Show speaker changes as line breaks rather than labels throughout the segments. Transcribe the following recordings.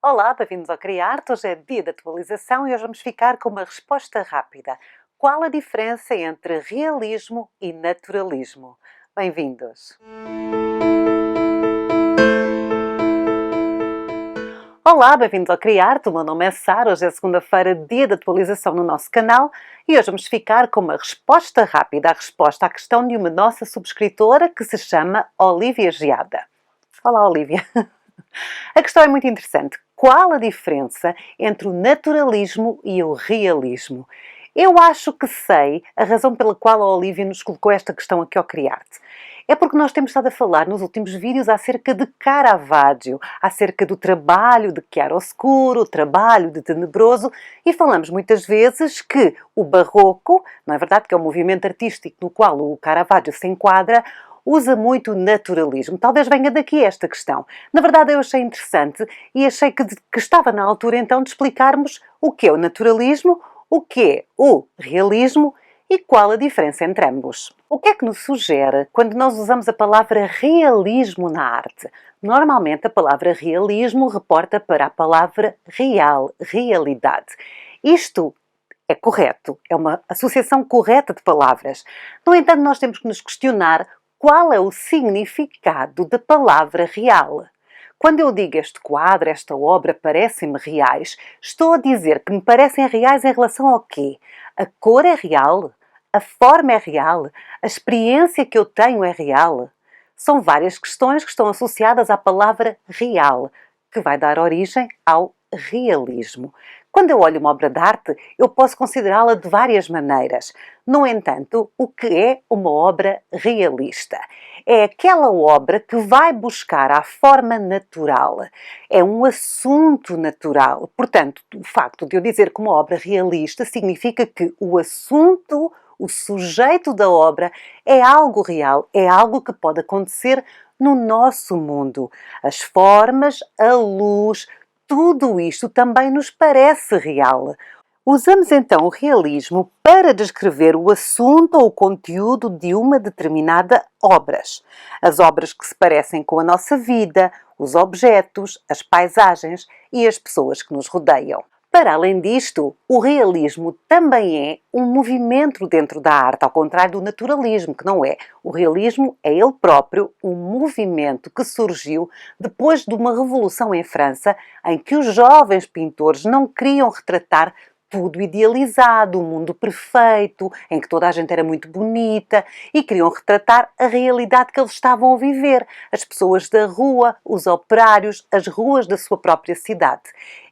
Olá, bem-vindos ao Criarte. Hoje é dia de atualização e hoje vamos ficar com uma resposta rápida. Qual a diferença entre realismo e naturalismo? Bem-vindos! Olá, bem-vindos ao Criarte. O meu nome é Sara. Hoje é segunda-feira, dia de atualização no nosso canal e hoje vamos ficar com uma resposta rápida, a resposta à questão de uma nossa subscritora que se chama Olivia Geada. Olá, Olivia! A questão é muito interessante. Qual a diferença entre o naturalismo e o realismo? Eu acho que sei a razão pela qual a Olivia nos colocou esta questão aqui ao Criarte. É porque nós temos estado a falar nos últimos vídeos acerca de Caravaggio, acerca do trabalho de chiaroscuro, o trabalho de tenebroso, e falamos muitas vezes que o barroco, não é verdade, que é o movimento artístico no qual o Caravaggio se enquadra, usa muito o naturalismo. Talvez venha daqui esta questão. Na verdade, eu achei interessante e achei que estava na altura então de explicarmos o que é o naturalismo, o que é o realismo e qual a diferença entre ambos. O que é que nos sugere quando nós usamos a palavra realismo na arte? Normalmente a palavra realismo reporta para a palavra real, realidade. Isto é correto, é uma associação correta de palavras. No entanto, nós temos que nos questionar qual é o significado da palavra real. Quando eu digo este quadro, esta obra parecem-me reais, estou a dizer que me parecem reais em relação ao quê? A cor é real? A forma é real? A experiência que eu tenho é real? São várias questões que estão associadas à palavra real, que vai dar origem ao realismo. Quando eu olho uma obra de arte, eu posso considerá-la de várias maneiras. No entanto, o que é uma obra realista? É aquela obra que vai buscar a forma natural. É um assunto natural. Portanto, o facto de eu dizer que uma obra realista significa que o assunto, o sujeito da obra, é algo real, é algo que pode acontecer no nosso mundo. As formas, a luz, tudo isto também nos parece real. Usamos então o realismo para descrever o assunto ou o conteúdo de uma determinada obra. As obras que se parecem com a nossa vida, os objetos, as paisagens e as pessoas que nos rodeiam. Para além disto, o realismo também é um movimento dentro da arte, ao contrário do naturalismo, que não é. O realismo é ele próprio um movimento que surgiu depois de uma revolução em França, em que os jovens pintores não queriam retratar tudo idealizado, o mundo perfeito, em que toda a gente era muito bonita e queriam retratar a realidade que eles estavam a viver, as pessoas da rua, os operários, as ruas da sua própria cidade.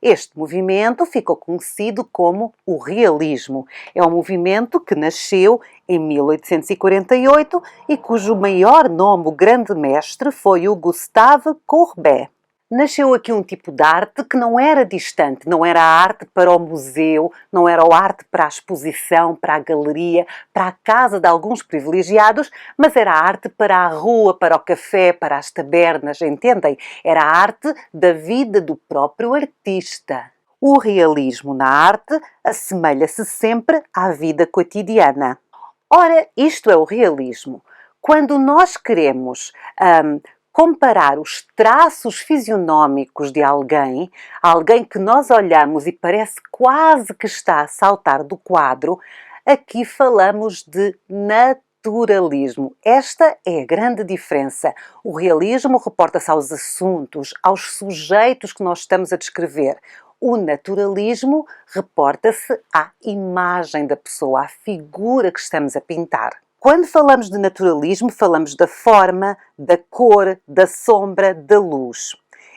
Este movimento ficou conhecido como o realismo. É um movimento que nasceu em 1848 e cujo maior nome, o grande mestre, foi o Gustave Courbet. Nasceu aqui um tipo de arte que não era distante, não era a arte para o museu, não era a arte para a exposição, para a galeria, para a casa de alguns privilegiados, mas era a arte para a rua, para o café, para as tabernas, entendem? Era a arte da vida do próprio artista. O realismo na arte assemelha-se sempre à vida cotidiana. Ora, isto é o realismo. Quando nós queremos comparar os traços fisionómicos de alguém que nós olhamos e parece quase que está a saltar do quadro, aqui falamos de naturalismo. Esta é a grande diferença. O realismo reporta-se aos assuntos, aos sujeitos que nós estamos a descrever. O naturalismo reporta-se à imagem da pessoa, à figura que estamos a pintar. Quando falamos de naturalismo, falamos da forma, da cor, da sombra, da luz.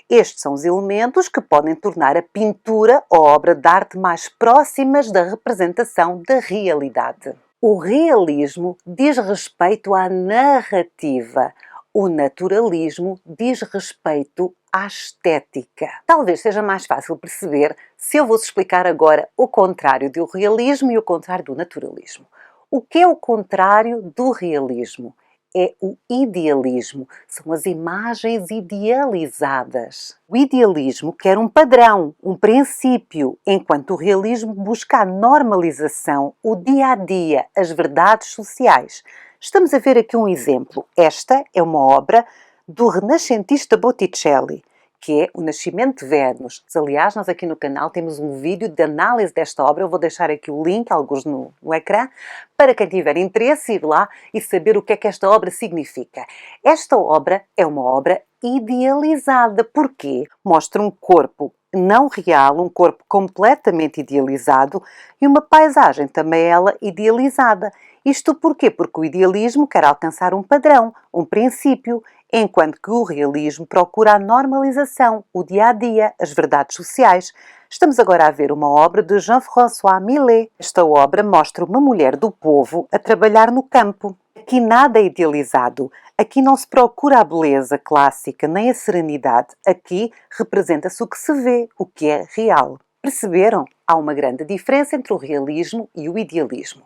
Estes são os elementos que podem tornar a pintura ou a obra de arte mais próximas da representação da realidade. O realismo diz respeito à narrativa. O naturalismo diz respeito à estética. Talvez seja mais fácil perceber se eu vos explicar agora o contrário do realismo e o contrário do naturalismo. O que é o contrário do realismo? É o idealismo. São as imagens idealizadas. O idealismo quer um padrão, um princípio, enquanto o realismo busca a normalização, o dia-a-dia, as verdades sociais. Estamos a ver aqui um exemplo. Esta é uma obra do renascentista Botticelli, que é O Nascimento de Vênus. Aliás, nós aqui no canal temos um vídeo de análise desta obra, eu vou deixar aqui o link, alguns no ecrã, para quem tiver interesse ir lá e saber o que é que esta obra significa. Esta obra é uma obra idealizada. Porquê? Mostra um corpo não real, um corpo completamente idealizado e uma paisagem também ela idealizada. Isto porquê? Porque o idealismo quer alcançar um padrão, um princípio, enquanto que o realismo procura a normalização, o dia-a-dia, as verdades sociais. Estamos agora a ver uma obra de Jean-François Millet. Esta obra mostra uma mulher do povo a trabalhar no campo. Aqui nada é idealizado. Aqui não se procura a beleza clássica nem a serenidade. Aqui representa-se o que se vê, o que é real. Perceberam? Há uma grande diferença entre o realismo e o idealismo.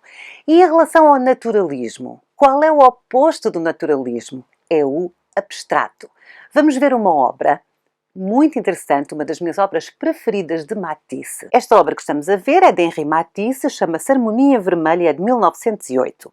E em relação ao naturalismo, qual é o oposto do naturalismo? É o abstrato. Vamos ver uma obra muito interessante, uma das minhas obras preferidas de Matisse. Esta obra que estamos a ver é de Henri Matisse, chama-se Harmonia Vermelha, é de 1908.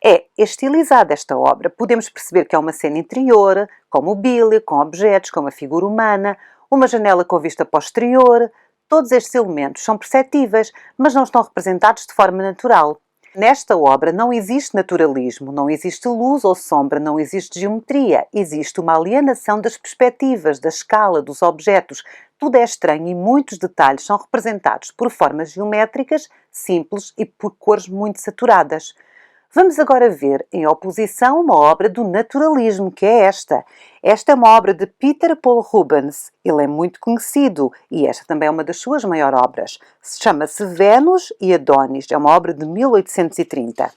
É estilizada esta obra. Podemos perceber que é uma cena interior, com mobília, com objetos, com uma figura humana, uma janela com vista posterior. Todos estes elementos são perceptíveis, mas não estão representados de forma natural. Nesta obra não existe naturalismo, não existe luz ou sombra, não existe geometria. Existe uma alienação das perspectivas, da escala, dos objetos. Tudo é estranho e muitos detalhes são representados por formas geométricas simples e por cores muito saturadas. Vamos agora ver, em oposição, uma obra do naturalismo, que é esta. Esta é uma obra de Peter Paul Rubens. Ele é muito conhecido e esta também é uma das suas maiores obras. Chama-se Vênus e Adonis. É uma obra de 1830.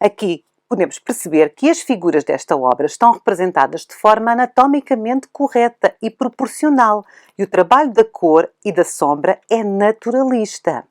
Aqui podemos perceber que as figuras desta obra estão representadas de forma anatomicamente correta e proporcional. E o trabalho da cor e da sombra é naturalista.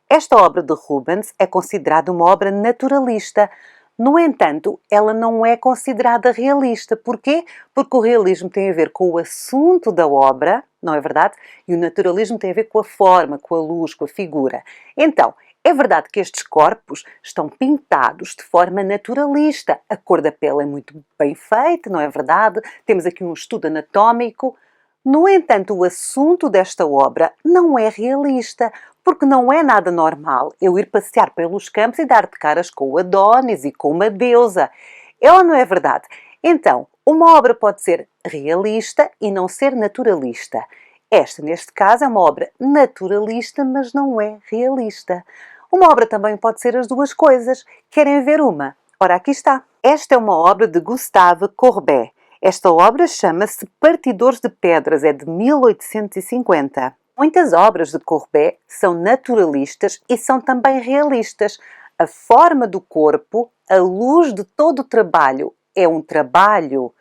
Esta obra de Rubens é considerada uma obra naturalista. No entanto, ela não é considerada realista. Porquê? Porque o realismo tem a ver com o assunto da obra, não é verdade? E o naturalismo tem a ver com a forma, com a luz, com a figura. Então, é verdade que estes corpos estão pintados de forma naturalista. A cor da pele é muito bem feita, não é verdade? Temos aqui um estudo anatómico. No entanto, o assunto desta obra não é realista, porque não é nada normal eu ir passear pelos campos e dar de caras com o Adonis e com uma deusa. É ou não é verdade? Então, uma obra pode ser realista e não ser naturalista. Esta, neste caso, é uma obra naturalista, mas não é realista. Uma obra também pode ser as duas coisas. Querem ver uma? Ora, aqui está. Esta é uma obra de Gustave Courbet. Esta obra chama-se Partidores de Pedras, é de 1850. Muitas obras de Courbet são naturalistas e são também realistas. A forma do corpo, a luz de todo o trabalho é um trabalho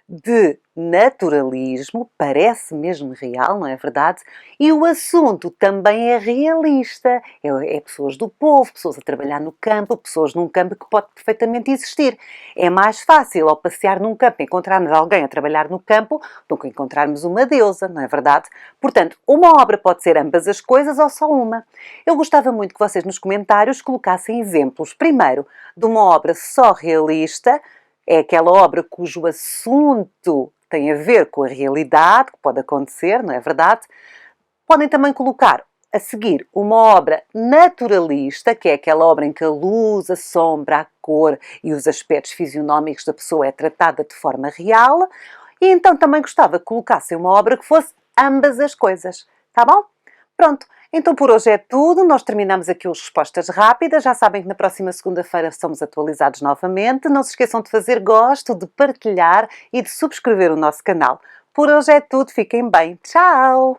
de naturalismo, parece mesmo real, não é verdade? E o assunto também é realista. É pessoas do povo, pessoas a trabalhar no campo, pessoas num campo que pode perfeitamente existir. É mais fácil ao passear num campo encontrarmos alguém a trabalhar no campo do que encontrarmos uma deusa, não é verdade? Portanto, uma obra pode ser ambas as coisas ou só uma. Eu gostava muito que vocês nos comentários colocassem exemplos, primeiro, de uma obra só realista. É aquela obra cujo assunto tem a ver com a realidade, que pode acontecer, não é verdade? Podem também colocar a seguir uma obra naturalista, que é aquela obra em que a luz, a sombra, a cor e os aspectos fisionómicos da pessoa é tratada de forma real. E então também gostava que colocassem uma obra que fosse ambas as coisas. Tá bom? Pronto. Então por hoje é tudo, nós terminamos aqui as respostas rápidas, já sabem que na próxima segunda-feira somos atualizados novamente, não se esqueçam de fazer gosto, de partilhar e de subscrever o nosso canal. Por hoje é tudo, fiquem bem, tchau!